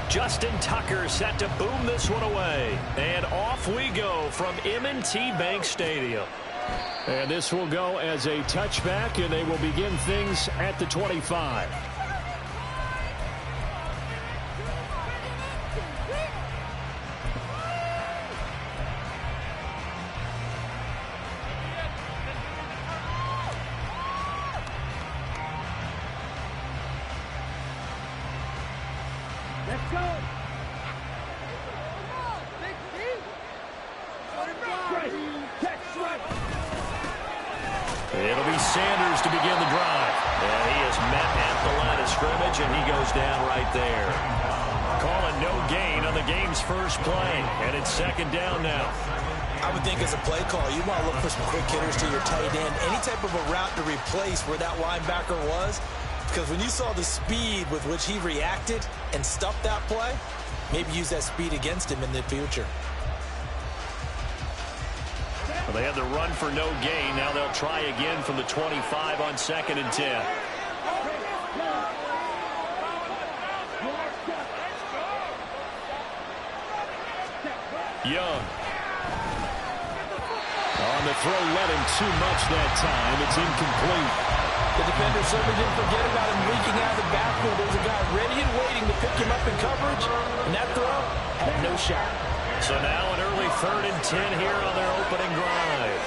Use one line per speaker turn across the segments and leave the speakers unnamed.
Justin Tucker set to boom this one away. And off we go from M&T Bank Stadium. And this will go as a touchback, and they will begin things at the 25.
Let's go.
It'll be Sanders to begin the drive. And he is met at the line of scrimmage, and he goes down right there. Calling no gain on the game's first play, and it's second down now.
I would think as a play call, you want to look for some quick hitters to your tight end. Any type of a route to replace where that linebacker was. Because when you saw the speed with which he reacted and stuffed that play, maybe use that speed against him in the future.
Well, they had the run for no gain. Now they'll try again from the 25 on 2nd and 10. Young. On the throw, led him too much that time. It's incomplete.
The defender certainly didn't forget about him leaking out of the backfield. There's a guy ready and waiting to pick him up in coverage, and that throw had no shot.
So now an early 3rd and 10 here on their opening drive.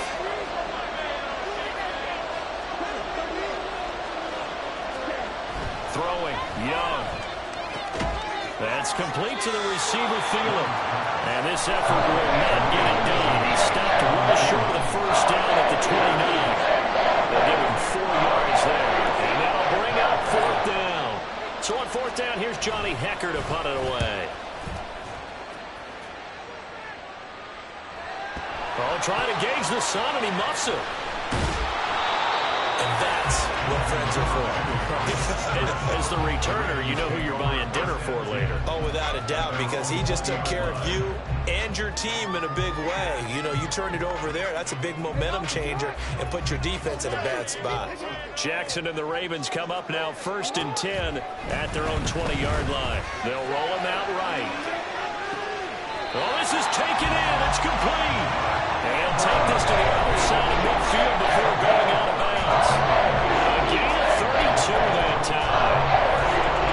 Throwing, Young. That's complete to the receiver, Thielen. And this effort will not get it done. He stopped well short of the first down at the 29. They'll give him 4 yards there. And that'll bring up 4th down. So on 4th down, here's Johnny Hecker to punt it away. Oh, trying to gauge the sun, and he muffs it.
And that's what friends are for.
As the returner, you know who you're buying dinner for later.
Oh, without a doubt, because he just took care of you and your team in a big way. You know, you turned it over there. That's a big momentum changer and put your defense in a bad spot.
Jackson and the Ravens come up now 1st and 10 at their own 20-yard line. They'll roll him out right. Oh, this is taken in. It's complete. And take this to the outside of midfield before going out of bounds. A gain of 32 that time.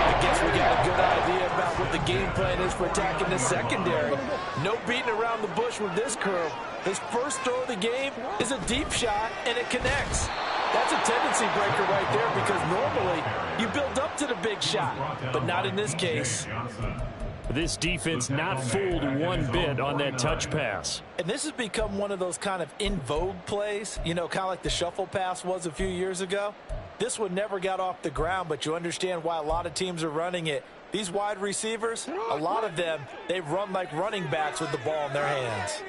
I guess we got a good idea about what the game plan is for attacking the secondary. No beating around the bush with this crew. His first throw of the game is a deep shot, and it connects. That's a tendency breaker right there because normally you build up to the big shot, but not in this case.
This defense not fooled one bit on that touch pass.
And this has become one of those kind of in vogue plays, you know, kind of like the shuffle pass was a few years ago. This one never got off the ground, but you understand why a lot of teams are running it. These wide receivers, a lot of them, they run like running backs with the ball in their hands.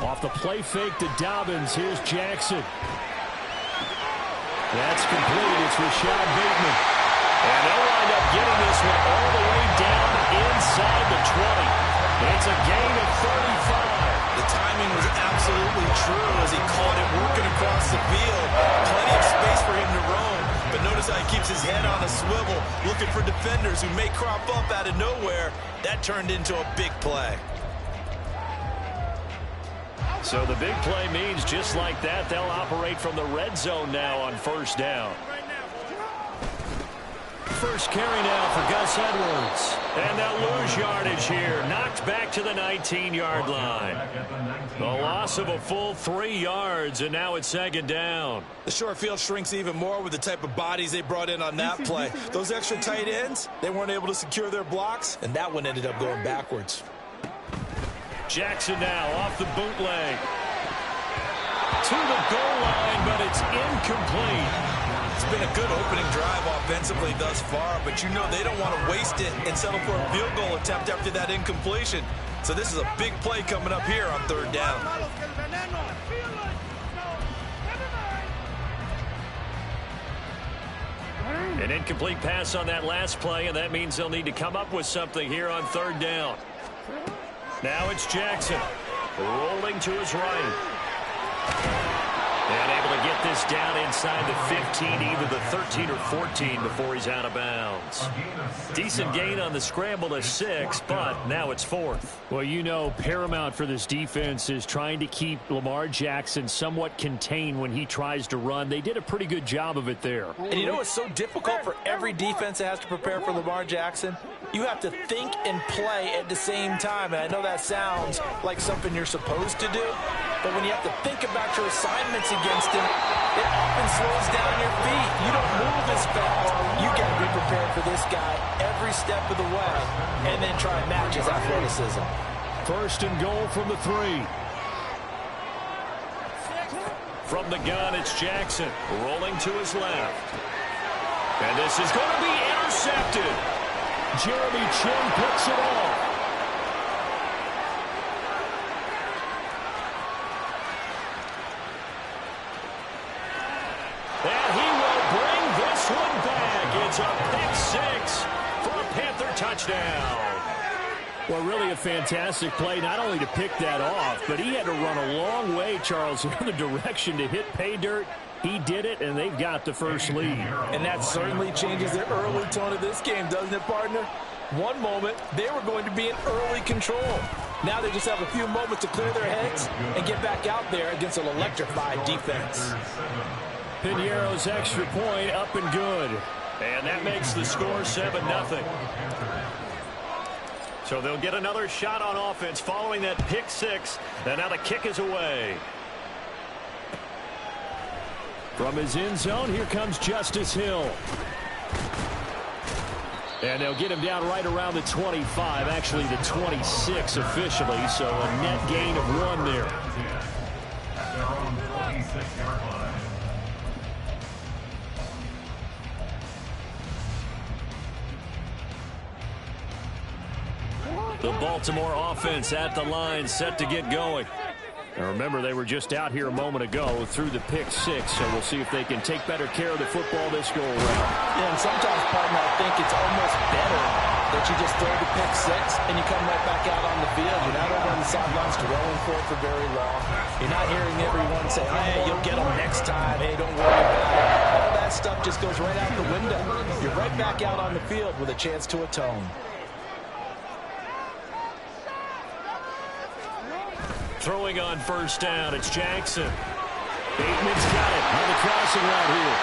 Off the play fake to Dobbins. Here's Jackson. That's complete. It's Rashad Bateman. And they'll wind up getting this one all the way down inside the 20. It's a gain of 35.
The timing was absolutely true as he caught it working across the field. Plenty of space for him to roam. But notice how he keeps his head on a swivel, looking for defenders who may crop up out of nowhere. That turned into a big play.
So the big play means just like that, they'll operate from the red zone now on 1st down. First carry now for Gus Edwards. And they'll lose yardage here. Knocked back to the 19-yard line. The loss of a full 3 yards, and now it's 2nd down.
The short field shrinks even more with the type of bodies they brought in on that play. Those extra tight ends, they weren't able to secure their blocks, and that one ended up going backwards.
Jackson now off the bootleg. To the goal line, but it's incomplete.
It's been a good opening drive offensively thus far, but you know they don't want to waste it and settle for a field goal attempt after that incompletion. So this is a big play coming up here on 3rd down.
An incomplete pass on that last play, and that means they'll need to come up with something here on third down. Now it's Jackson, rolling to his right. And able to get this down inside the 15, either the 13 or 14 before he's out of bounds. Decent gain on the scramble to 6, but now it's 4th.
Well, you know, paramount for this defense is trying to keep Lamar Jackson somewhat contained when he tries to run. They did a pretty good job of it there.
And you know it's so difficult for every defense that has to prepare for Lamar Jackson? You have to think and play at the same time. And I know that sounds like something you're supposed to do, but when you have to think about your assignments against him, it often slows down your feet. You don't move as fast. You got to be prepared for this guy every step of the way and then try and match his athleticism.
1st and goal from the 3.
From the gun, it's Jackson rolling to his left. And this is going to be intercepted.
Jeremy Chin picks it off.
And he will bring this one back. It's a pick 6 for a Panther touchdown.
Well, really a fantastic play, not only to pick that off, but he had to run a long way, Charles, in the direction to hit pay dirt. He did it, and they've got the first lead.
And that certainly changes the early tone of this game, doesn't it, partner? One moment, they were going to be in early control. Now they just have a few moments to clear their heads and get back out there against an electrified defense.
Piñeiro's extra point up and good.
And that makes the score 7-0. So they'll get another shot on offense following that pick 6. And now the kick is away.
From his end zone, here comes Justice Hill. And they'll get him down right around the 25, actually the 26 officially, so a net gain of 1 there.
The Baltimore offense at the line, set to get going.
Now remember, they were just out here a moment ago through the pick 6, so we'll see if they can take better care of the football this go around.
Yeah, and sometimes, partner, I think it's almost better that you just throw the pick 6 and you come right back out on the field. You're not over on the sidelines dwelling for very long. You're not hearing everyone say, hey, you'll get them next time. Hey, don't worry about it. All that stuff just goes right out the window. You're right back out on the field with a chance to atone.
Throwing on first down, it's Jackson.
Bateman's got it on the crossing route here.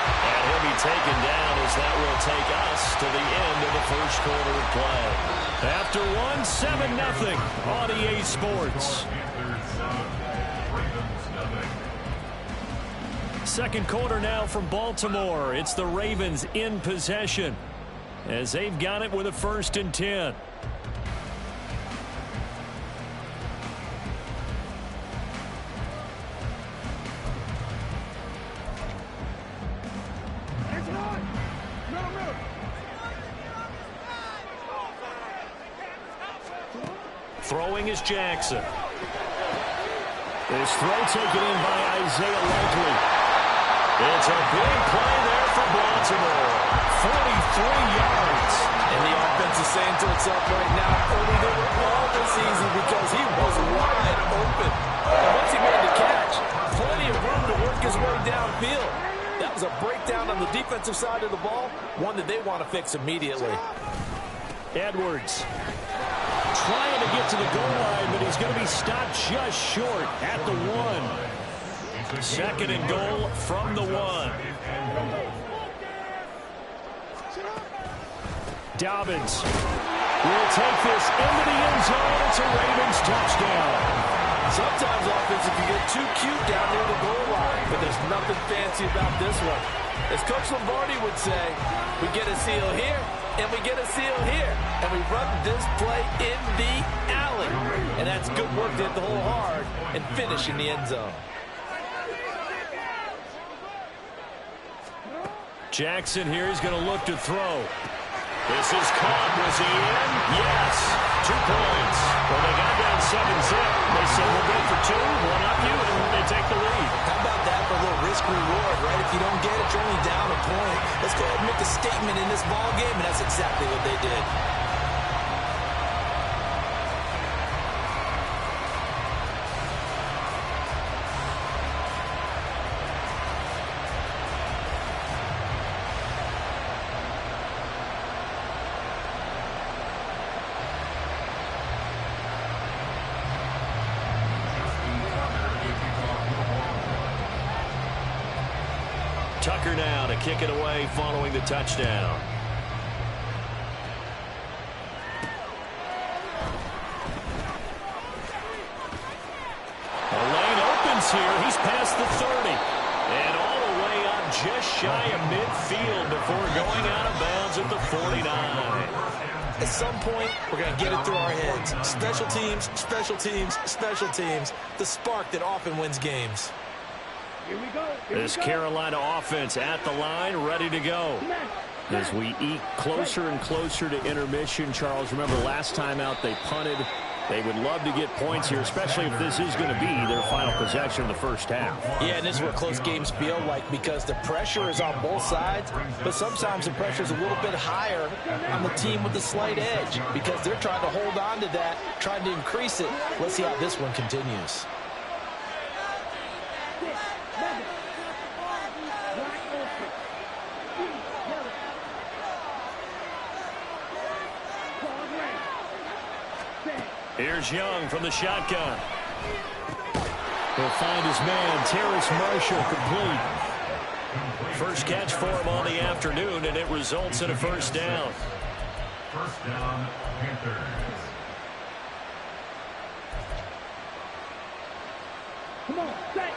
And he'll be taken down as that will take us to the end of the first quarter of play. After 7-0 on EA Sports. Second quarter now from Baltimore. It's the Ravens in possession as they've got it with a 1st and 10. Throwing is Jackson.
This throw taken in by Isaiah Likely.
It's a big play there for Baltimore. 43 yards.
And the offense is saying to itself right now, only they were all this easy because he was wide open. And once he made the catch, plenty of room to work his way downfield. That was a breakdown on the defensive side of the ball, one that they want to fix immediately.
Edwards trying to get to the goal line, but he's going to be stopped just short at the 1.
2nd and goal from the 1.
Dobbins will take this into the end zone. It's a Ravens touchdown.
Sometimes offense can get too cute down near the goal line, but there's nothing fancy about this one. As Coach Lombardi would say, we get a seal here, and we get a seal here, and we run this play in the alley. And that's good work to hit the hole hard and finish in the end zone.
Jackson here is going to look to throw. This is caught. Was he in? Yes. 2 points. Well, they got down 7-zip. They said, we'll go for 2, one up you, and they take the lead.
How about that for a little risk-reward, right? If you don't get it, you're only down a point. Let's go ahead and mix a statement in this ball game, and that's exactly what they did.
Tucker now to kick it away following the touchdown. The lane opens here. He's past the 30. And all the way up just shy of midfield before going out of bounds at the 49.
At some point, we're going to get it through our heads. Special teams, special teams, special teams. The spark that often wins games.
This Carolina offense at the line, ready to go. As we eke closer and closer to intermission, Charles, remember last time out they punted. They would love to get points here, especially if this is going to be their final possession of the first half.
Yeah, and this is what close games feel like because the pressure is on both sides, but sometimes the pressure is a little bit higher on the team with the slight edge because they're trying to hold on to that, trying to increase it. Let's see how this one continues.
Here's Young from the shotgun.
He'll find his man, Terrace Marshall, complete.
First catch for him on the afternoon, and it results in a first down.
First down, Panthers.
Come on, set.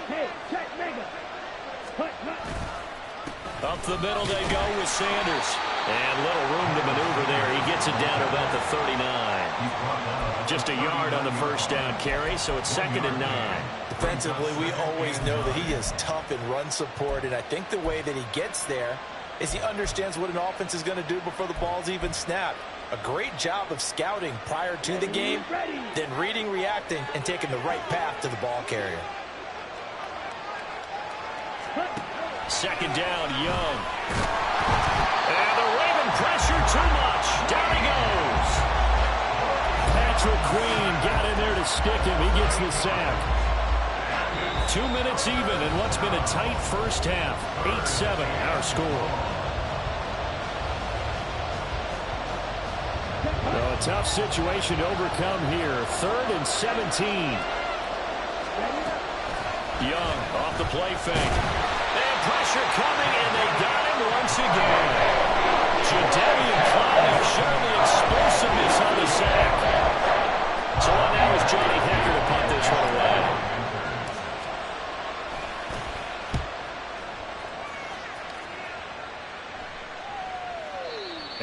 Hey, check, mega. Hut.
Up the middle they go with Sanders. And little room to maneuver there. He gets it down to about the 39. Just a yard on the first down carry, so it's 2nd and 9.
Defensively, we always know that he is tough in run support, and I think the way that he gets there is he understands what an offense is going to do before the ball's even snapped. A great job of scouting prior to the game, then reading, reacting, and taking the right path to the ball carrier.
2nd down, Young. And the Raven pressure too much. Down he goes.
Patrick Queen got in there to stick him. He gets the sack.
2 minutes even in what's been a tight first half. 8-7 our score.
Well, a tough situation to overcome here. 3rd and 17.
Young off the play fake. Pressure coming, and they got him once again. Jadeveon Clowney showing the explosiveness on the sack. So on now is Johnny Hecker to punt this one away.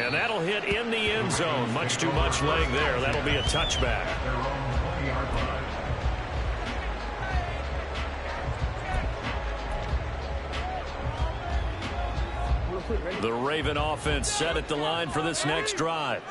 And that'll hit in the end zone. Much too much leg there. That'll be a touchback. The Raven offense set at the line for this next drive.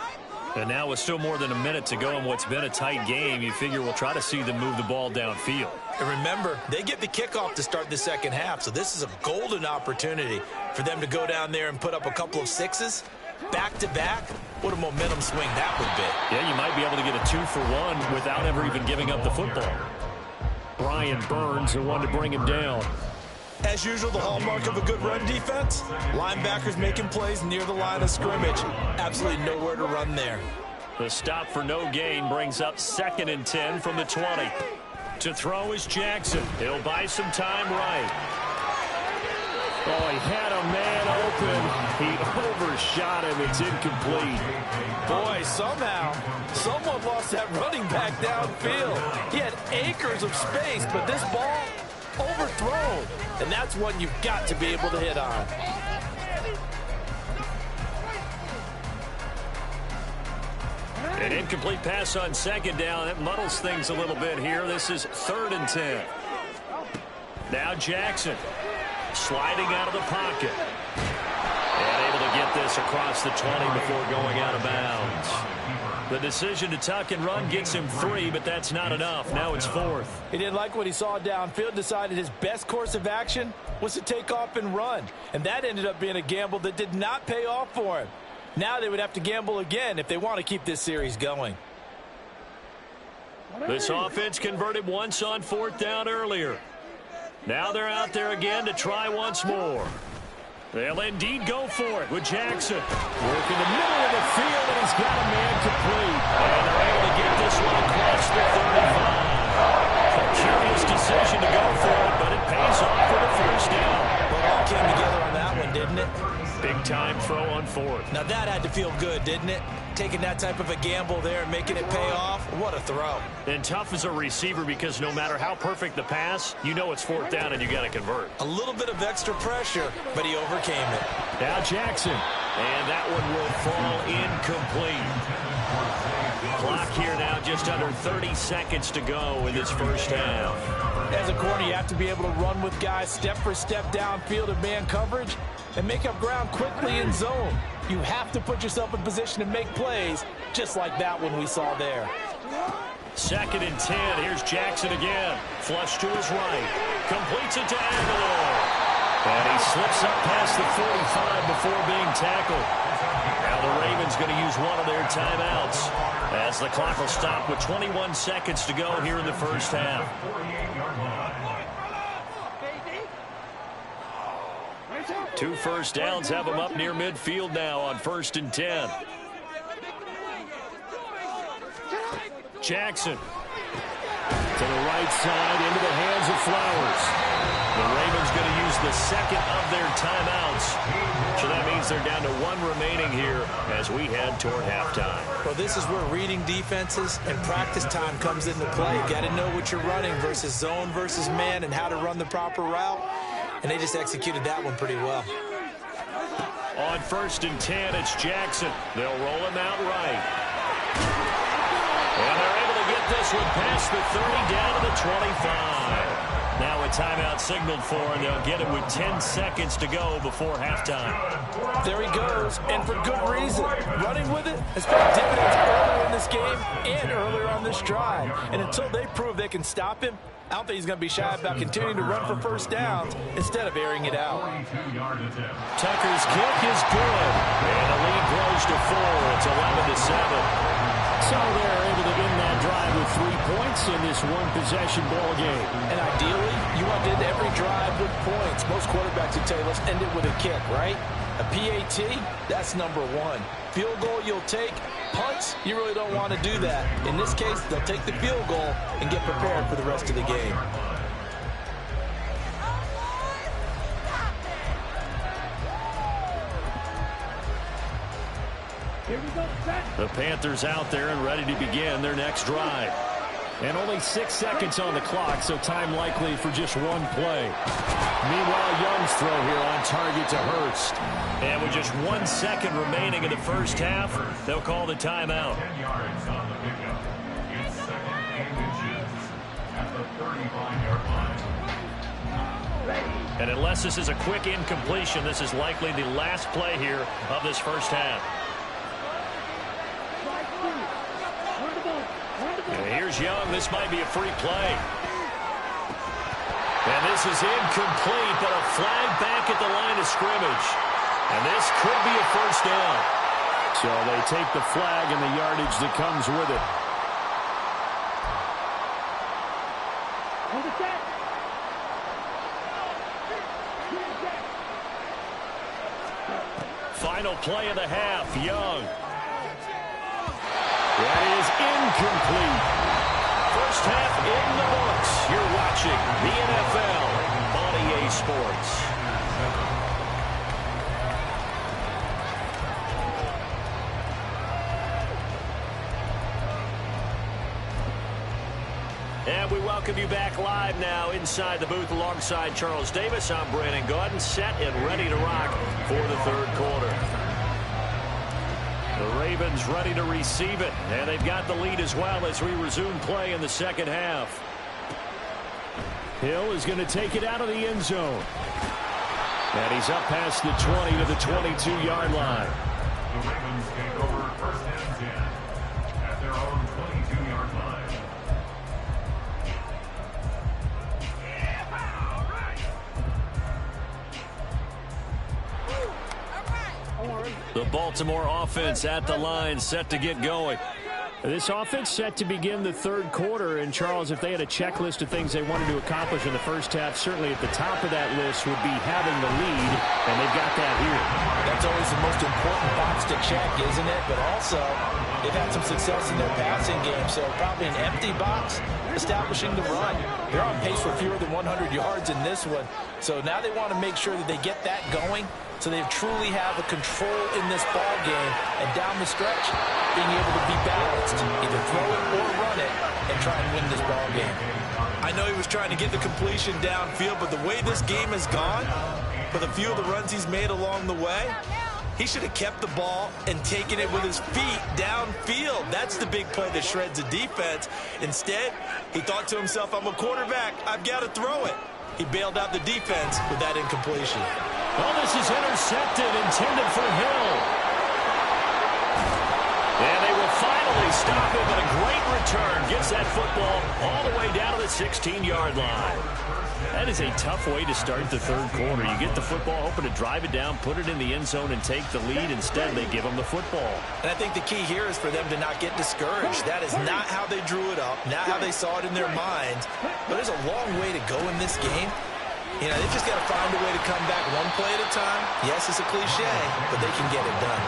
And now with still more than a minute to go in what's been a tight game, you figure we'll try to see them move the ball downfield.
And remember, they get the kickoff to start the second half, so this is a golden opportunity for them to go down there and put up a couple of sixes back-to-back. What a momentum swing that would be.
Yeah, you might be able to get a 2-for-1 without ever even giving up the football.
Brian Burns, the one to bring him down.
As usual, the hallmark of a good run defense, linebackers making plays near the line of scrimmage. Absolutely nowhere to run there.
The stop for no gain brings up 2nd and 10 from the 20. To throw is Jackson. He'll buy some time right.
Oh, he had a man open. He overshot him. It's incomplete.
Boy, somehow, someone lost that running back downfield. He had acres of space, but this ball overthrown. And that's one you've got to be able to hit on.
An incomplete pass on 2nd down. That muddles things a little bit here. This is 3rd and 10. Now Jackson sliding out of the pocket. And able to get this across the 20 before going out of bounds.
The decision to tuck and run gets him 3, but that's not enough. Now it's 4th.
He didn't like what he saw downfield, decided his best course of action was to take off and run. And that ended up being a gamble that did not pay off for him. Now they would have to gamble again if they want to keep this series going.
This offense converted once on 4th down earlier. Now they're out there again to try once more. They'll indeed go for it with Jackson. Working the middle of the field, and he's got a man complete. And they're able to get this one across the 35. A curious decision to go for it, but it pays off for the first down.
Well, it all came together on that one, didn't it?
Big-time throw on 4th.
Now that had to feel good, didn't it? Taking that type of a gamble there and making it pay off. What a throw.
And tough as a receiver because no matter how perfect the pass, you know it's 4th down and you got to convert.
A little bit of extra pressure, but he overcame it.
Now Jackson. And that one will fall incomplete. Clock here now, just under 30 seconds to go in this first half.
As a corner, you have to be able to run with guys step for step downfield in man coverage and make up ground quickly in zone. You have to put yourself in position to make plays, just like that one we saw there.
2nd and 10. Here's Jackson again. Flush to his right. Completes it to Aguilar. And he slips up past the 45 before being tackled. Now the Ravens going to use one of their timeouts as the clock will stop with 21 seconds to go here in the first half. 2 first downs have them up near midfield now on 1st and 10. Jackson to the right side into the hands of Flowers. The Ravens going to use the 2nd of their timeouts. So that means they're down to 1 remaining here as we head toward halftime.
Well, this is where reading defenses and practice time comes into play. You got to know what you're running versus zone versus man and how to run the proper route. And they just executed that one pretty well.
On 1st and 10, it's Jackson. They'll roll him out right. And they're able to get this one past the 30 down to the 25. Now a timeout signaled for, and they'll get it with 10 seconds to go before halftime.
There he goes, and for good reason. Running with it has paid dividends earlier in this game and earlier on this drive. And until they prove they can stop him, I don't think he's going to be shy about continuing to run for first downs instead of airing it out.
Tucker's kick is good, and the lead grows to 4. It's 11-7. So they're able to end that drive with 3 points in this one-possession ball game.
And ideally, you want to end every drive with points. Most quarterbacks would tell you, let's end it with a kick, right? A PAT, that's number 1. Field goal you'll take. Punts, you really don't want to do that. In this case, they'll take the field goal and get prepared for the rest of the game.
Here we go, set.
The Panthers out there and ready to begin their next drive. And only 6 seconds on the clock, so time likely for just 1 play. Meanwhile, Young's throw here on target to Hurst. And with just 1 second remaining in the first half, they'll call the timeout.
10 yards on the pickup. It's 2nd and inches at the 35-yard line.
And unless this is a quick incompletion, this is likely the last play here of this first half. And here's Young. This might be a free play. And this is incomplete, but a flag back at the line of scrimmage. And this could be a first down. So they take the flag and the yardage that comes with it.
Hold it set.
Final play of the half, Young. That is incomplete. First half in the books. You're watching the NFL on EA Sports. And we welcome you back live now inside the booth alongside Charles Davis. I'm Brandon Gaudin, set and ready to rock for the third quarter. The Ravens ready to receive it, and they've got the lead as well as we resume play in the second half. Hill is going to take it out of the end zone. And he's up past the 20 to the 22-yard line.
The Ravens take over 1st and 10
The Baltimore offense at the line, set to get going.
This offense set to begin the third quarter. And, Charles, if they had a checklist of things they wanted to accomplish in the first half, certainly at the top of that list would be having the lead, and they've got that here.
That's always the most important box to check, isn't it? But also, they've had some success in their passing game, so probably an empty box establishing the run. They're on pace for fewer than 100 yards in this one. So now they want to make sure that they get that going so they truly have a control in this ball game. And down the stretch, being able to be balanced, either throw it or run it, and try and win this ball game. I know he was trying to get the completion downfield, but the way this game has gone, for the few of the runs he's made along the way, he should have kept the ball and taken it with his feet downfield. That's the big play that shreds the defense. Instead, he thought to himself, I'm a quarterback, I've got to throw it. He bailed out the defense with that incompletion.
Well, this is intercepted, intended for Hill. And they will finally stop him, but a great return. Gets that football all the way down to the 16-yard line. That is a tough way to start the third quarter. You get the football, hoping to drive it down, put it in the end zone, and take the lead. Instead, they give them the football.
And I think the key here is for them to not get discouraged. That is not how they drew it up, not how they saw it in their minds. But there's a long way to go in this game. You know, they just got to find a way to come back one play at a time. Yes, it's a cliche, but they can get it done.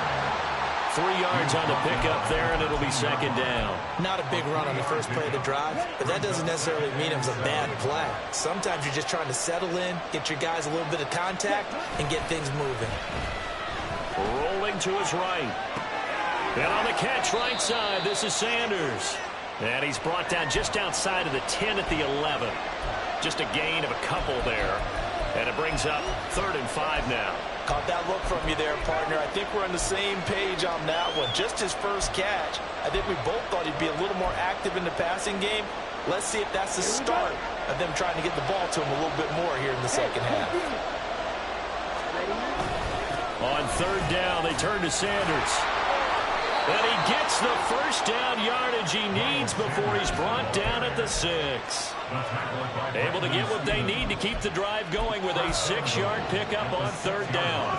3 yards on the pickup there, and it'll be second down.
Not a big run on the first play of the drive, but that doesn't necessarily mean it was a bad play. Sometimes you're just trying to settle in, get your guys a little bit of contact, and get things moving.
Rolling to his right. And on the catch, right side, this is Sanders. And he's brought down just outside of the 10 at the 11. Just a gain of a couple there. And it brings up 3rd and 5 now.
Caught that look from you there, partner. I think we're on the same page on that one. Just his first catch. I think we both thought he'd be a little more active in the passing game. Let's see if that's the start of them trying to get the ball to him a little bit more here in the second half.
On 3rd down, they turn to Sanders. And he gets the first down yardage he needs before he's brought down at the 6. Able to get what they need to keep the drive going with a 6-yard pickup on 3rd down.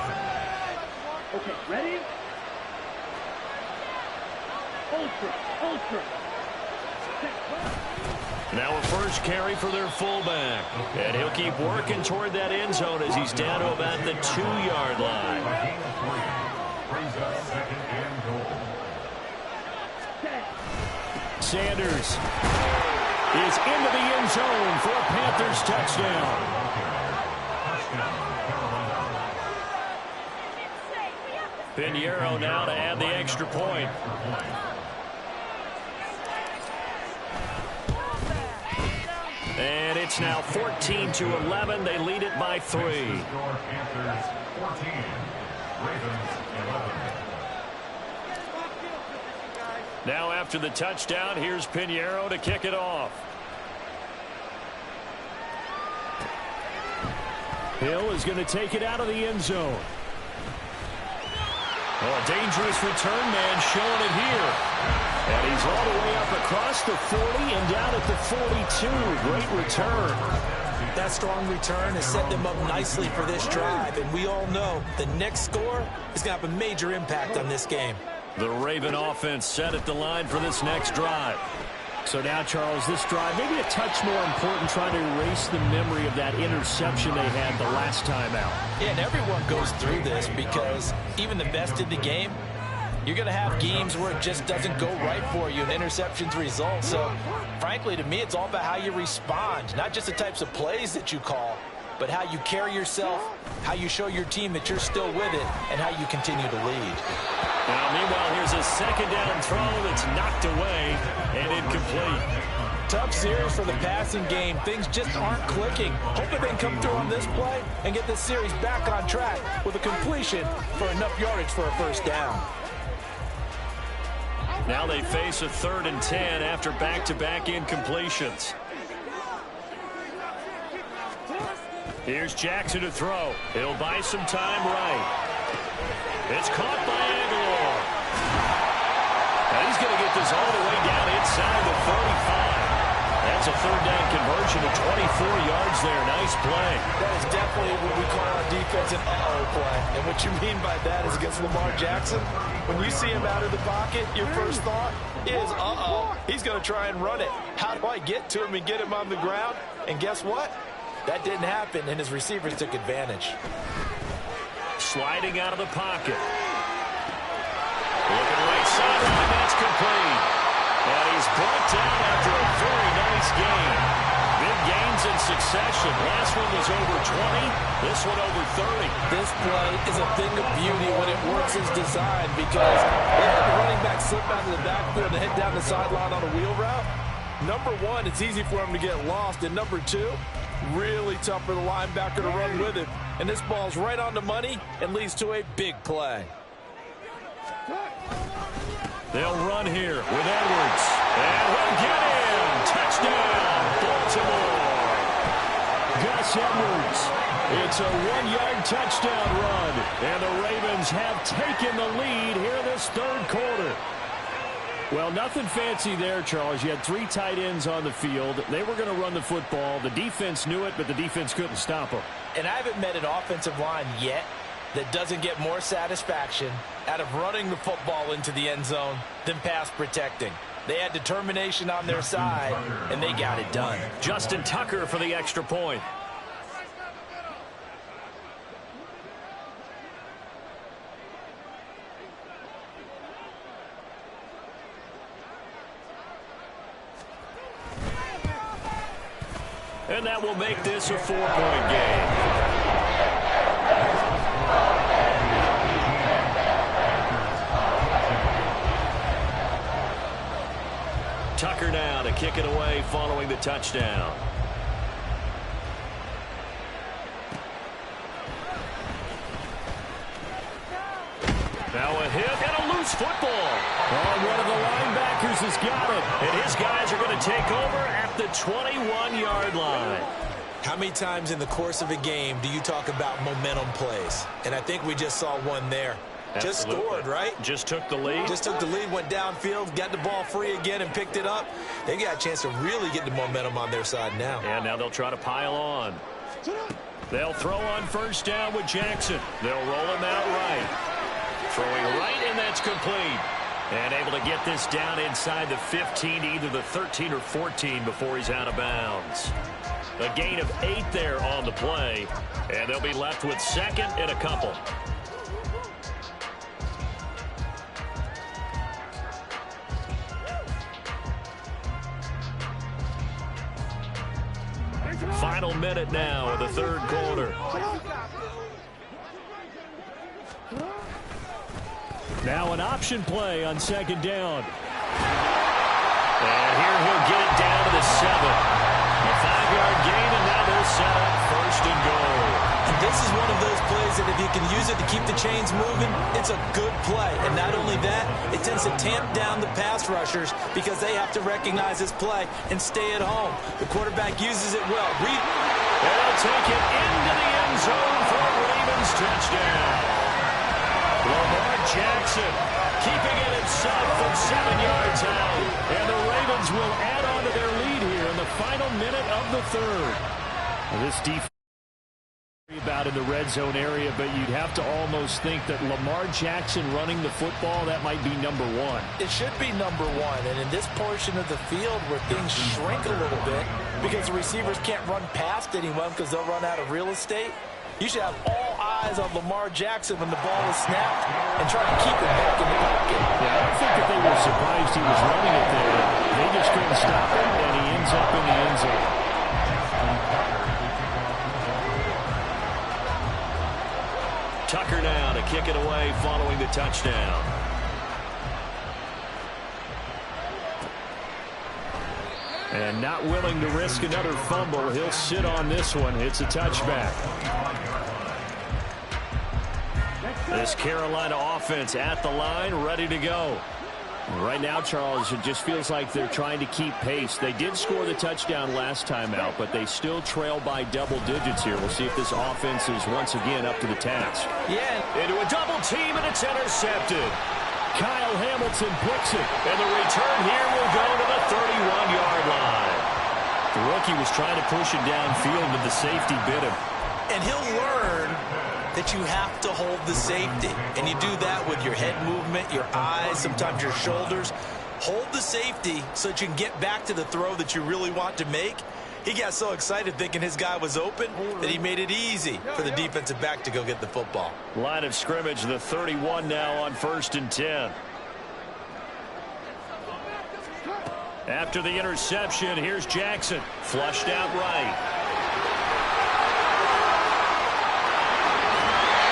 Okay, ready? Ultra.
Now a first carry for their fullback. And he'll keep working toward that end zone as he's down to about the 2-yard line.
Brings up 2nd and goal.
Sanders is into the end zone for a Panthers touchdown. Pinheiro now to add the extra point. And it's now 14-11. They lead it by 3.
Panthers 14, Ravens 11.
Now after the touchdown, here's Pinheiro to kick it off. Hill is going to take it out of the end zone. Oh, a dangerous return man showing it here. And he's all the way up across the 40 and down at the 42. Great return.
That strong return has set them up nicely for this drive. And we all know the next score is going to have a major impact on this game.
The Raven offense set at the line for this next drive. So now, Charles, this drive maybe a touch more important, trying to erase the memory of that interception they had the last time out.
Yeah, and everyone goes through this because even the best in the game, you're going to have games where it just doesn't go right for you and interceptions result. So, frankly, to me, it's all about how you respond, not just the types of plays that you call, but how you carry yourself, how you show your team that you're still with it, and how you continue to lead.
Now, meanwhile, here's a second down throw that's knocked away and incomplete.
Tough series for the passing game. Things just aren't clicking. Hoping they can come through on this play and get this series back on track with a completion for enough yardage for a first down.
Now they face a 3rd and 10 after back-to-back incompletions. Here's Jackson to throw. He'll buy some time right. It's caught by Aguilar. Now he's going to get this all the way down inside the 45. And gets a third down conversion of 24 yards there. Nice play.
That is definitely what we call our defense an uh-oh play. And what you mean by that is against Lamar Jackson, when you see him out of the pocket, your first thought is, uh-oh, he's going to try and run it. How do I get to him and get him on the ground? And guess what? That didn't happen, and his receivers took advantage.
Sliding out of the pocket. Looking right sideline, that's complete. And he's brought down after a very nice gain. Big gains in succession. Last one was over 20. This one over 30.
This play is a thing of beauty when it works as designed, because if the running back slip out of the backfield and head down the sideline on a wheel route, number one, it's easy for him to get lost. And number two, really tough for the linebacker to run with it. And this ball's right on the money and leads to a big play.
They'll run here with Edwards. And he'll get in. Touchdown, Baltimore. Gus Edwards. It's a 1-yard touchdown run. And the Ravens have taken the lead here in this third quarter. Well, nothing fancy there, Charles. You had 3 tight ends on the field. They were going to run the football. The defense knew it, but the defense couldn't stop them.
And I haven't met an offensive line yet that doesn't get more satisfaction out of running the football into the end zone than pass protecting. They had determination on their side, and they got it done.
Justin Tucker for the extra point. And that will make this a 4-point game. Tucker now to kick it away following the touchdown. Now a hit and a loose football. Oh, one of the linebackers has got it. And his guys are going to take over at the 21-yard line.
How many times in the course of a game do you talk about momentum plays? And I think we just saw one there. Just scored, right?
Just took the lead.
Just took the lead, went downfield, got the ball free again and picked it up. They got a chance to really get the momentum on their side now.
And now they'll try to pile on. They'll throw on first down with Jackson. They'll roll him out right. Throwing right, and that's complete. And able to get this down inside the 15, either the 13 or 14 before he's out of bounds. A gain of 8 there on the play. And they'll be left with second and a couple. Final minute now of the third quarter. Now an option play on second down. And here he'll get it down to the 7. A 5-yard gain, and now they'll set up first and goal.
And this is one of those plays that if you can use it to keep the chains moving, it's a good play. And not only that, it tends to tamp down the pass rushers because they have to recognize this play and stay at home. The quarterback uses it well.
They'll take it into the end zone for a Ravens touchdown. Lamar Jackson keeping it himself from 7 yards out. And the Ravens will add on to their lead here in the final minute of the third. This defense about in the red zone area, but you'd have to almost think that Lamar Jackson running the football, that might be number 1.
It should be number 1. And in this portion of the field where things shrink a little bit because the receivers can't run past anyone because they'll run out of real estate, you should have all eyes on Lamar Jackson when the ball is snapped and try to keep it back in the pocket.
Yeah, I don't think that they were surprised he was running it there. They just couldn't stop him, and he ends up in the end zone. Tucker now to kick it away following the touchdown. And not willing to risk another fumble, he'll sit on this one. It's a touchback. This Carolina offense at the line, ready to go. Right now, Charles, it just feels like they're trying to keep pace. They did score the touchdown last time out, but they still trail by double digits here. We'll see if this offense is once again up to the task.
Yeah.
Into a double team, and it's intercepted. Kyle Hamilton picks it, and the return here will go to the 31-yard line.
The rookie was trying to push it downfield, but the safety bit him.
And he'll learn that you have to hold the safety. And you do that with your head movement, your eyes, sometimes your shoulders. Hold the safety so that you can get back to the throw that you really want to make. He got so excited thinking his guy was open that he made it easy for the defensive back to go get the football.
Line of scrimmage, the 31 now on 1st and 10. After the interception, here's Jackson. Flushed out right.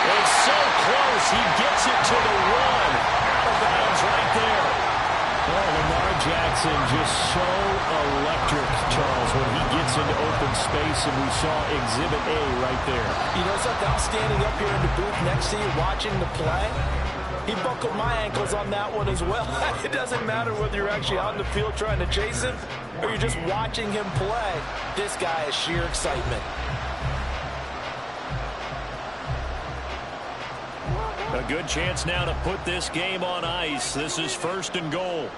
It's so close. He gets it to the 1. Out of bounds right there. Oh, Lamar Jackson just so electric, Charles, when he gets into open space, and we saw Exhibit A right there.
You know something? I'm standing up here in the booth next to you watching the play. He buckled my ankles on that one as well. It doesn't matter whether you're actually out in the field trying to chase him or you're just watching him play. This guy is sheer excitement.
A good chance now to put this game on ice. This is 1st and goal.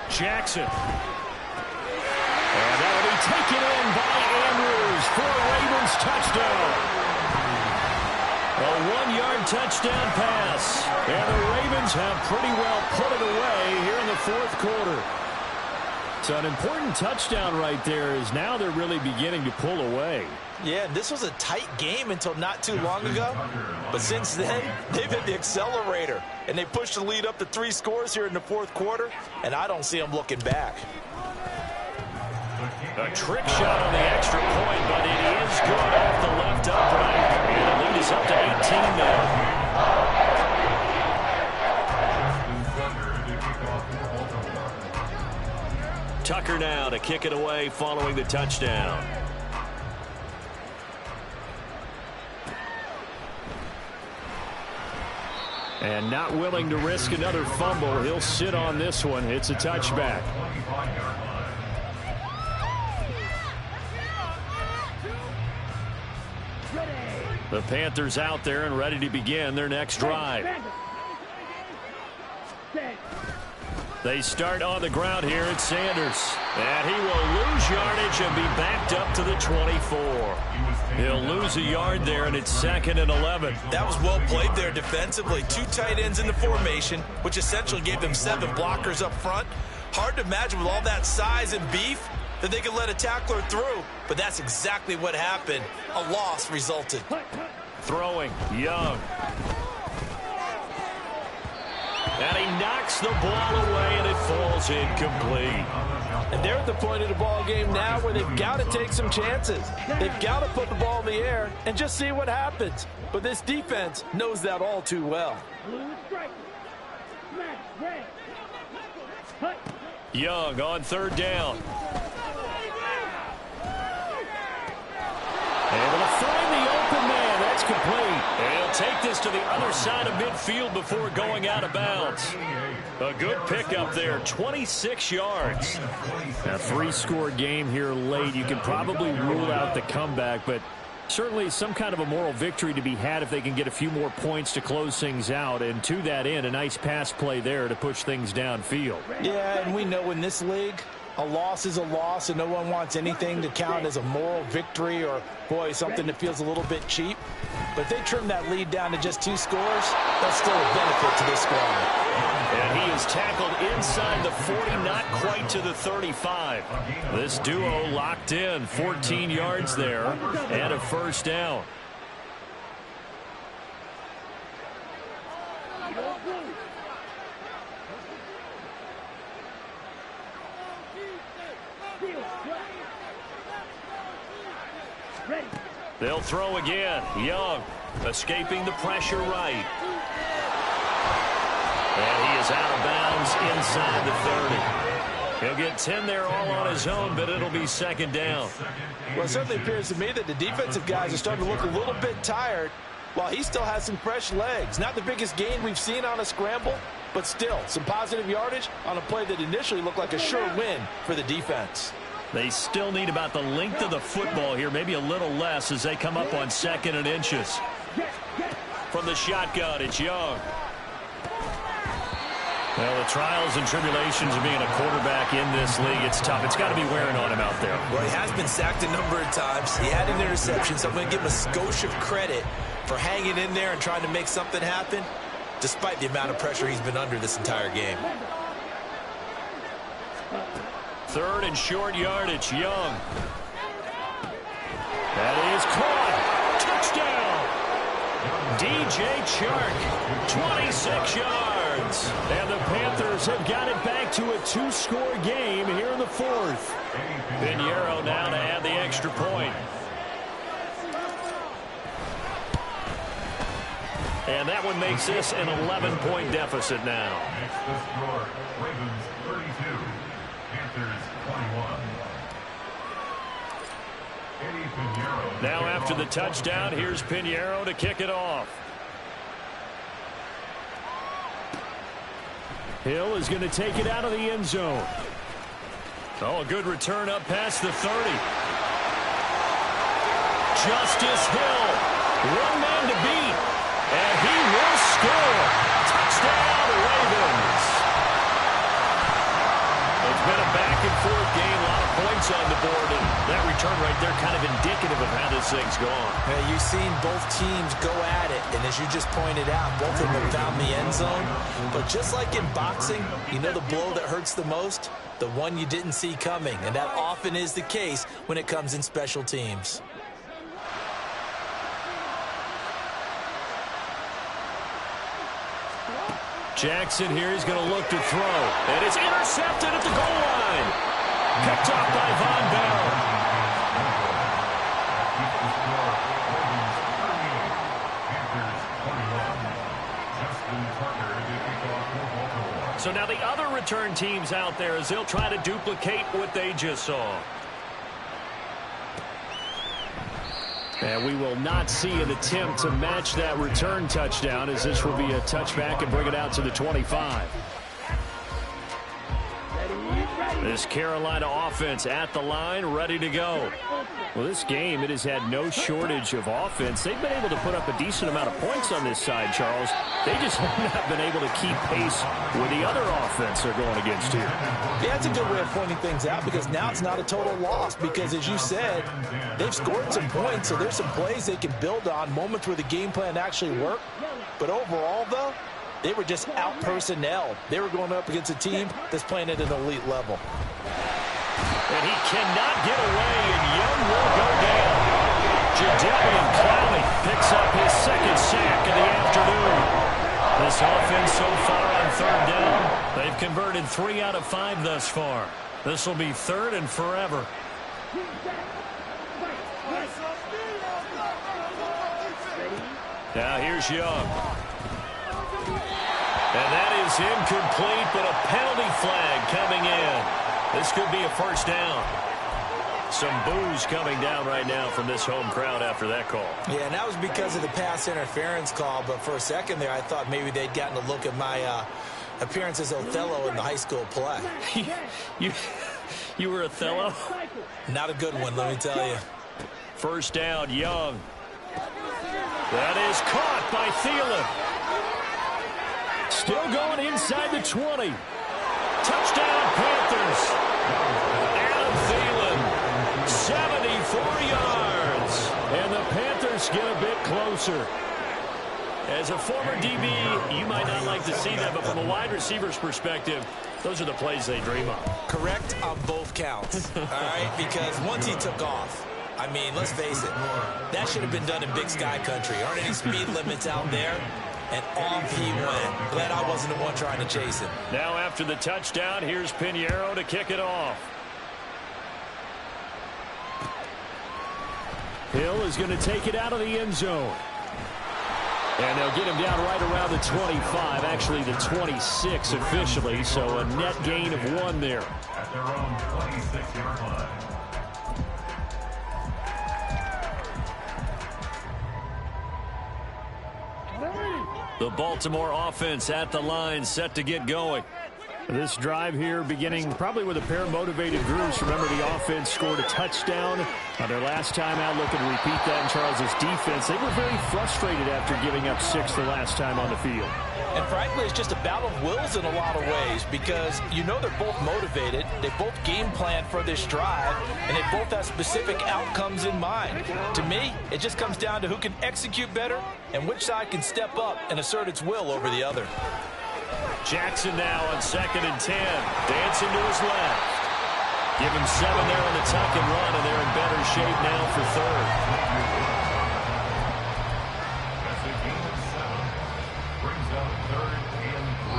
Jackson. And that'll be taken in by Andrews for a Ravens touchdown. A 1-yard touchdown pass. And the Ravens have pretty well put it away here in the 4th quarter. So an important touchdown right there, is now they're really beginning to pull away.
Yeah, this was a tight game until not too long ago. But since then, they've hit the accelerator. And they pushed the lead up to 3 scores here in the 4th quarter. And I don't see them looking back.
A trick shot on the extra point, but it is good off the left upright. And the lead is up to 18 now. Tucker now to kick it away following the touchdown. And not willing to risk another fumble. He'll sit on this one. It's a touchback. The Panthers out there and ready to begin their next drive. They start on the ground here at Sanders. And he will lose yardage and be backed up to the 24. He'll lose a yard there, and it's 2nd and 11.
That was well played there defensively. 2 tight ends in the formation, which essentially gave them 7 blockers up front. Hard to imagine with all that size and beef that they could let a tackler through. But that's exactly what happened. A loss resulted.
Throwing, Young. And he knocks the ball away, and it falls incomplete.
And they're at the point of the ball game now where they've got to take some chances. They've got to put the ball in the air and just see what happens. But this defense knows that all too well.
Young on 3rd down. Able to find the open man. That's complete. And he'll take this to the other side of midfield before going out of bounds. A good pickup there, 26 yards. A 3-score game here late. You can probably rule out the comeback, but certainly some kind of a moral victory to be had if they can get a few more points to close things out. And to that end, a nice pass play there to push things downfield.
Yeah, and we know in this league, a loss is a loss, and no one wants anything to count as a moral victory or, boy, something that feels a little bit cheap. But if they trim that lead down to just 2 scores, that's still a benefit to this squad.
And he is tackled inside the 40, not quite to the 35. This duo locked in, 14 yards there, and a 1st down. They'll throw again. Young escaping the pressure right. And he is out of bounds inside the 30. He'll get 10 there all on his own, but it'll be 2nd down.
Well, it certainly appears to me that the defensive guys are starting to look a little bit tired while he still has some fresh legs. Not the biggest gain we've seen on a scramble, but still some positive yardage on a play that initially looked like a sure win for the defense.
They still need about the length of the football here, maybe a little less as they come up on 2nd and inches. From the shotgun, it's Young. Well, the trials and tribulations of being a quarterback in this league, it's tough. It's got to be wearing on him out there.
Well, he has been sacked a number of times. He had an interception, so I'm going to give him a skosh of credit for hanging in there and trying to make something happen, despite the amount of pressure he's been under this entire game.
3rd and short yardage, Young. That is caught. Touchdown. DJ Chark, 26 yards. And the Panthers have got it back to a 2-score game here in the 4th. Pinheiro now to add the extra point. And that one makes this an 11-point deficit now.
Next to score, Ravens 32, Panthers 21. Eddie Pinheiro.
Now after the touchdown, here's Pinheiro to kick it off. Hill is going to take it out of the end zone. Oh, a good return up past the 30. Justice Hill, one man to beat. And he will score. Touchdown, Ravens. It's been a back-and-forth game. A lot of points on the board. And that return right there kind of indicative of how this thing's gone.
Hey, you've seen both teams go at it. And as you just pointed out, both of them have found the end zone. But just like in boxing, you know the blow that hurts the most? The one you didn't see coming. And that often is the case when it comes in special teams.
Jackson here is going to look to throw. And it's intercepted at the goal line. Picked off by Von Bell. So now the other return teams out there as they'll try to duplicate what they just saw. And we will not see an attempt to match that return touchdown, as this will be a touchback and bring it out to the 25. This Carolina offense at the line, ready to go. Well, this game, it has had no shortage of offense. They've been able to put up a decent amount of points on this side, Charles. They just have not been able to keep pace with the other offense they're going against here.
Yeah, that's a good way of pointing things out, because now it's not a total loss, because as you said, they've scored some points, so there's some plays they can build on, moments where the game plan actually worked. But overall, though, they were just out-personnel. They were going up against a team that's playing at an elite level.
And he cannot get away, and Young will go down. Jadeveon Clowney picks up his 2nd sack of the afternoon. This offense so far on 3rd down, they've converted 3 out of 5 thus far. This will be 3rd and forever. Now here's Young. And that is incomplete, but a penalty flag coming in. This could be a 1st down. Some boos coming down right now from this home crowd after that call.
Yeah, and that was because of the pass interference call, but for a second there I thought maybe they'd gotten a look at my appearance as Othello in the high school play.
You were Othello?
Not a good one, let me tell you.
1st down, Young. That is caught by Thielen. Still going inside the 20. Touchdown, Panthers. Adam Thielen, 74 yards. And the Panthers get a bit closer. As a former DB, you might not like to see that, but from a wide receiver's perspective, those are the plays they dream of.
Correct on both counts, all right? Because once he took off, I mean, let's face it, that should have been done in Big Sky country. Aren't any speed limits out there? And off he went. Glad I wasn't the one trying to chase him.
Now after the touchdown, here's Pinheiro to kick it off. Hill is going to take it out of the end zone. And they'll get him down right around the 25, actually the 26 officially, so a net gain of 1 there.
At their own 26-yard line.
The Baltimore offense at the line, set to get going. This drive here beginning probably with a pair of motivated groups. Remember, the offense scored a touchdown on their last time out. Looking to repeat that in Charles's defense. They were very frustrated after giving up 6 the last time on the field.
And frankly, it's just a battle of wills in a lot of ways because you know they're both motivated. They both game plan for this drive, and they both have specific outcomes in mind. To me, it just comes down to who can execute better and which side can step up and assert its will over the other.
Jackson now on 2nd and 10. Dancing to his left. Give him 7 there on the tuck and run, and they're in better shape now for 3rd.
That's a gain of 7. Brings up 3rd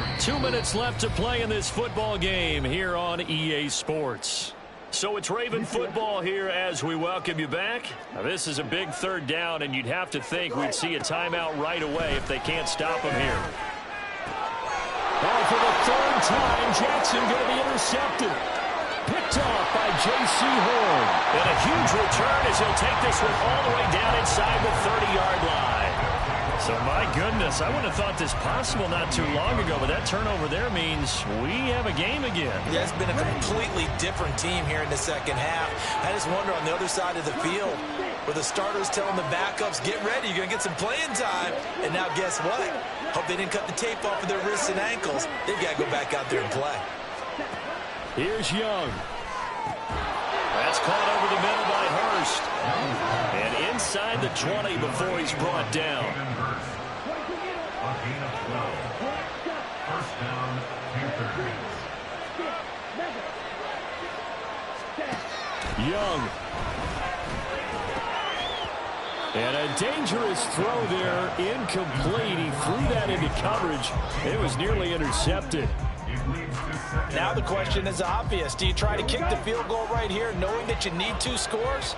and 3.
2 minutes left to play in this football game here on EA Sports. So it's Raven football here as we welcome you back. Now, this is a big 3rd down, and you'd have to think we'd see a timeout right away if they can't stop him here. For the 3rd time, Jackson going to be intercepted. Picked off by J.C. Horn. And a huge return as he'll take this one all the way down inside the 30-yard line. So, my goodness, I wouldn't have thought this possible not too long ago, but that turnover there means we have a game again.
Yeah, it's been a completely different team here in the second half. I just wonder on the other side of the field where the starters telling the backups, get ready, you're going to get some playing time. And now guess what? Hope they didn't cut the tape off of their wrists and ankles. They've got to go back out there and play.
Here's Young. That's caught over the middle by Hurst. And inside the 20 before he's brought down.
A gain of 12. First down, Panthers.
Young. And a dangerous throw there, incomplete. He threw that into coverage. It was nearly intercepted.
Now the question is obvious. Do you try to kick the field goal right here knowing that you need 2 scores?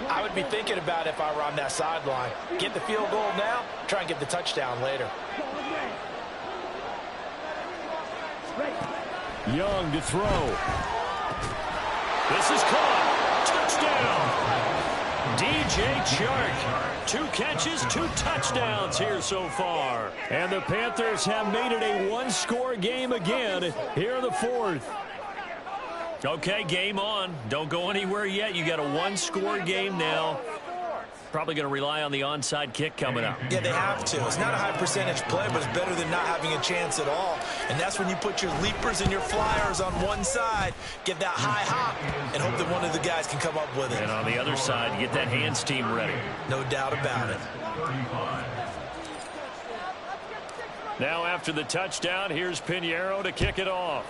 I would be thinking about it if I were on that sideline. Get the field goal now, try and get the touchdown later.
Young to throw. This is caught. Touchdown. DJ Chark. 2 catches, 2 touchdowns here so far. And the Panthers have made it a 1-score game again here in the 4th. Okay, game on. Don't go anywhere yet. You got a 1-score game now. Probably going to rely on the onside kick coming up.
Yeah, they have to. It's not a high percentage play, but it's better than not having a chance at all. And that's when you put your leapers and your flyers on one side, get that high hop, and hope that one of the guys can come up with it.
And on the other side, get that hands team ready.
No doubt about it.
Now after the touchdown, here's Pinheiro to kick it off.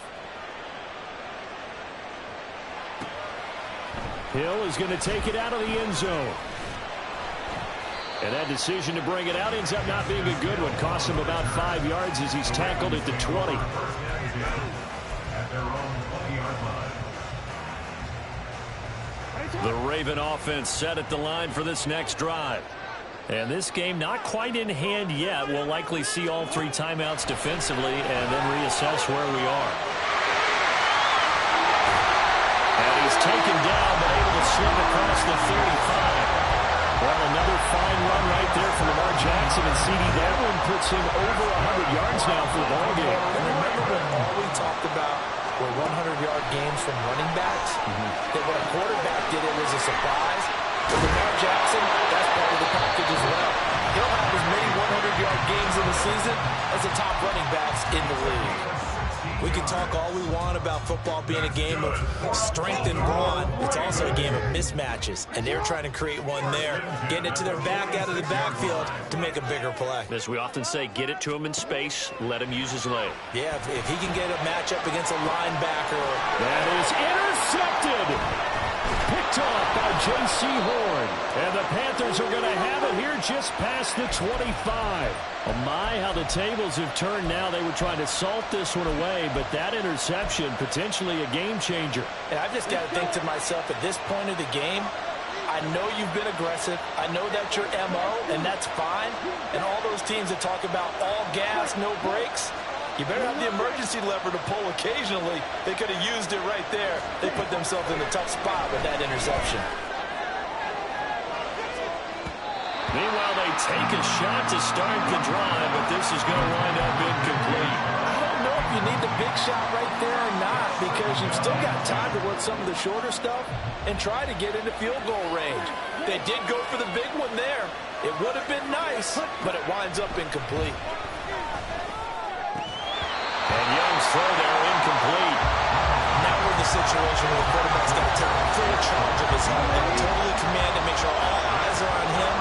Hill is going to take it out of the end zone. And that decision to bring it out ends up not being a good one. Costs him about 5 yards as he's tackled at the 20. The Raven offense set at the line for this next drive. And this game not quite in hand yet. We'll likely see all 3 timeouts defensively and then reassess where we are. And he's taken down but able to slip across the 35. Well, another fine run right there from Lamar Jackson and CD. That one puts him over 100 yards now for the ball game.
And remember when all we talked about were 100-yard games from running backs? That when a quarterback did it was a surprise. With Lamar Jackson, that's part of the package as well. He'll have as many 100-yard games in the season as the top running backs in the league. We can talk all we want about football being a game of strength and brawn. It's also a game of mismatches, and they're trying to create one there, getting it to their back out of the backfield to make a bigger play.
As we often say, get it to him in space, let him use his leg.
Yeah, if he can get a matchup against a linebacker.
That is intercepted. Picked off by J.C. Horn. And the Panthers are going to have it here just past the 25. Oh my, how the tables have turned now. They were trying to salt this one away, but that interception, potentially a game changer.
And I've just got to think to myself, at this point of the game, I know you've been aggressive. I know that's your MO, and that's fine. And all those teams that talk about all gas, no brakes, you better have the emergency lever to pull occasionally. They could have used it right there. They put themselves in a tough spot with that interception.
Meanwhile, they take a shot to start the drive, but this is going to wind up incomplete.
I don't know if you need the big shot right there or not, because you've still got time to work some of the shorter stuff and try to get into field goal range. They did go for the big one there. It would have been nice, but it winds up incomplete.
And Young's throw there incomplete.
Now we're in the situation where the quarterback's got to take full charge of his helmet, totally command and make sure all eyes are on him,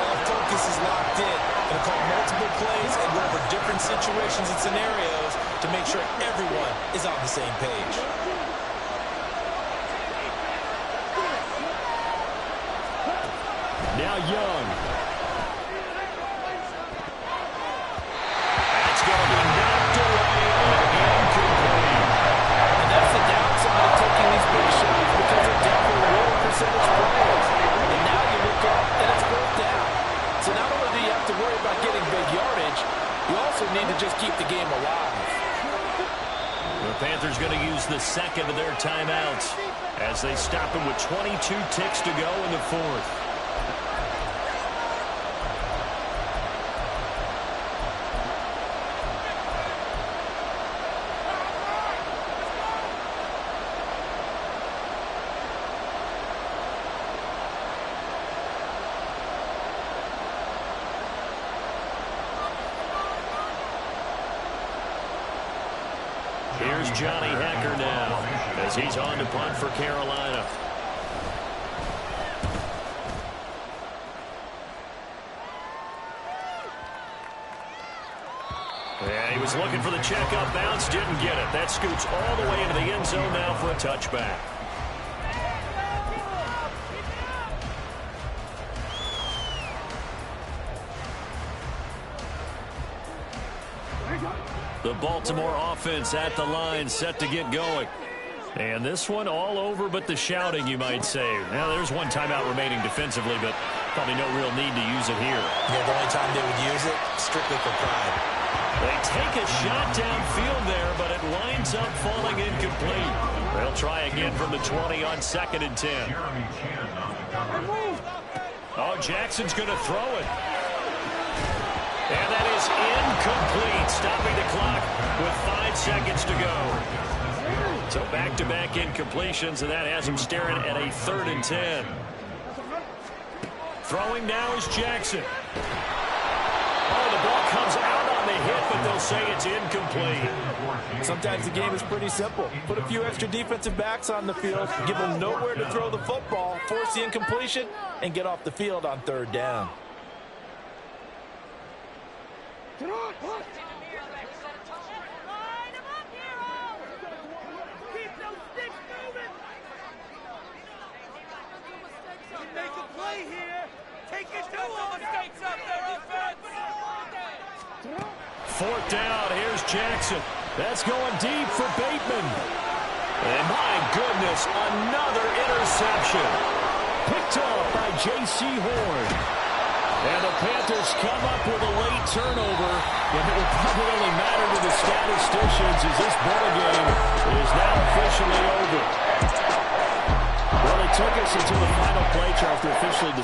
all focus is locked in. Going to call multiple plays and go over different situations and scenarios to make sure everyone is on the same page.
Now Young. That's going to be knocked away and incomplete.
And that's the downside of taking these big shots, because they're definitely low percentage plays. And now you look up and it's fourth down. So not only do you have to worry about getting big yardage, you also need to just keep the game alive.
The Panthers going to use the second of their timeouts as they stop him with 22 ticks to go in the fourth. Here's Johnny Hecker now as he's on to punt for Carolina. And he was looking for the checkup bounce, didn't get it. That scoots all the way into the end zone now for a touchback. The Baltimore offense at the line, set to get going. And this one all over but the shouting, you might say. Now, there's one timeout remaining defensively, but probably no real need to use it here.
Yeah, the only time they would use it, strictly for pride.
They take a shot downfield there, but it winds up falling incomplete. They'll try again from the 20 on 2nd and 10. Oh, Jackson's going to throw it. And that is incomplete, stopping the clock with 5 seconds to go. So back-to-back incompletions, and that has him staring at a 3rd and 10. Throwing now is Jackson. Oh, the ball comes out on the hit, but they'll say it's incomplete.
Sometimes the game is pretty simple. Put a few extra defensive backs on the field, give them nowhere to throw the football, force the incompletion, and get off the field on 3rd down.
Fourth down, here's Jackson. That's going deep for Bateman. And my goodness, another interception. Picked off by J.C. Horn. And the Panthers come up with a late turnover. And it will probably only matter to the statisticians as this ball game is now officially over. Well, it took us until the final play, Charles, to officially